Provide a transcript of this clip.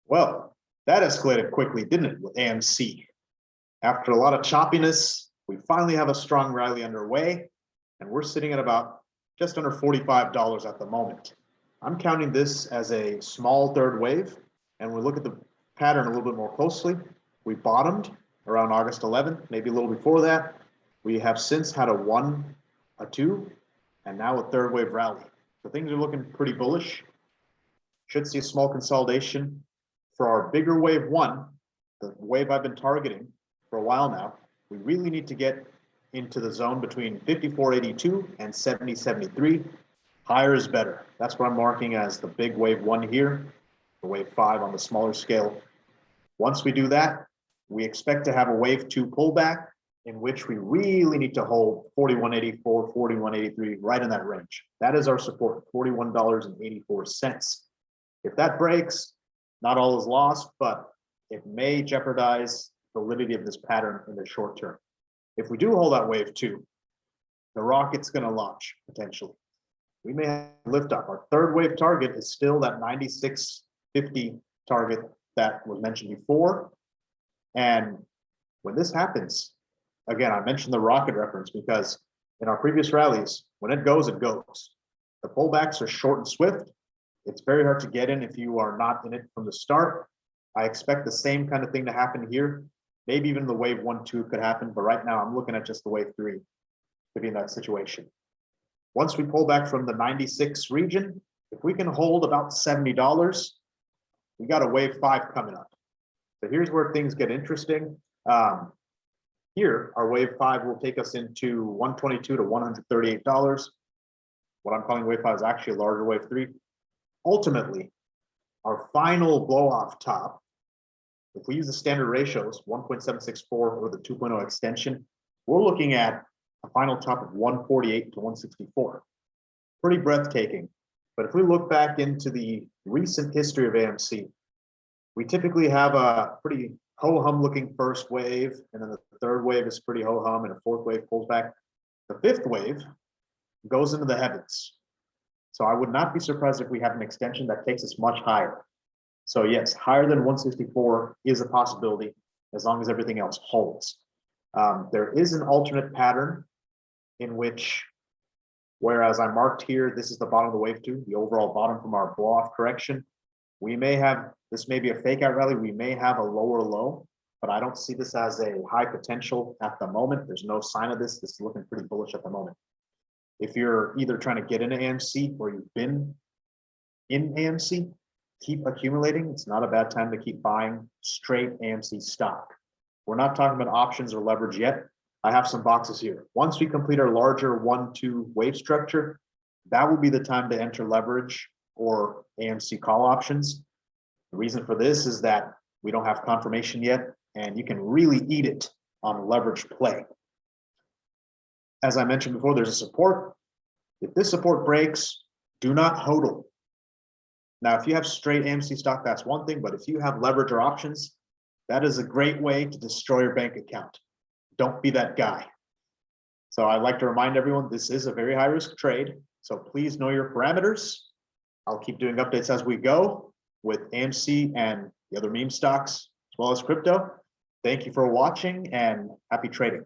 Well, that escalated quickly, didn't it, with AMC? After a lot of choppiness, we finally have a strong rally underway, and we're sitting at about just under $45 at the moment. I'm counting this as a small third wave, and we look at the pattern a little bit more closely. We bottomed around August 11th, maybe a little before that. We have since had a 1, a 2, and now a third wave rally. So things are looking pretty bullish. Should see a small consolidation for our bigger wave 1, the wave I've been targeting for a while now. We really need to get into the zone between 54.82 and 70.73. Higher is better. That's what I'm marking as the big wave 1 here, the wave 5 on the smaller scale. Once we do that, we expect to have a wave 2 pullback in which we really need to hold 41.84, 41.83, right in that range. That is our support, $41.84. If that breaks, not all is lost, but it may jeopardize the validity of this pattern in the short term. If we do hold that wave 2, the rocket's going to launch potentially. We may have liftoff. Our third wave target is still that 96.50 target that was mentioned before. And when this happens, again, I mentioned the rocket reference because in our previous rallies, when it goes, it goes. The pullbacks are short and swift. It's very hard to get in if you are not in it from the start. I expect the same kind of thing to happen here. Maybe even the wave 1, 2 could happen, but right now I'm looking at just the wave 3 to be in that situation. Once we pull back from the 96 region, if we can hold about $70, we got a wave 5 coming up. So here's where things get interesting. Here, our wave 5 will take us into $122 to $138. What I'm calling wave 5 is actually a larger wave 3. Ultimately, our final blow off top, if we use the standard ratios, 1.764 or the 2.0 extension, we're looking at a final top of 148 to 164. Pretty breathtaking. But if we look back into the recent history of AMC, we typically have a pretty ho-hum looking first wave, and then the third wave is pretty ho-hum, and a fourth wave pulls back. The fifth wave goes into the heavens. So I would not be surprised if we have an extension that takes us much higher. So yes, higher than 164 is a possibility as long as everything else holds. There is an alternate pattern in which, whereas I marked here, this is the bottom of the wave 2, the overall bottom from our blow-off correction. We may have, this may be a fake out rally, we may have a lower low, but I don't see this as a high potential at the moment. There's no sign of this. This is looking pretty bullish at the moment. If you're either trying to get into AMC or you've been in AMC, keep accumulating. It's not a bad time to keep buying straight AMC stock. We're not talking about options or leverage yet. I have some boxes here. Once we complete our larger 1-2 wave structure, that will be the time to enter leverage or AMC call options. The reason for this is that we don't have confirmation yet, and you can really eat it on a leverage play. As I mentioned before, there's a support. If this support breaks, do not hodl. Now, if you have straight AMC stock, that's one thing, but if you have leverage or options, that is a great way to destroy your bank account. Don't be that guy. So I'd like to remind everyone, this is a very high risk trade. So please know your parameters. I'll keep doing updates as we go with AMC and the other meme stocks, as well as crypto. Thank you for watching and happy trading.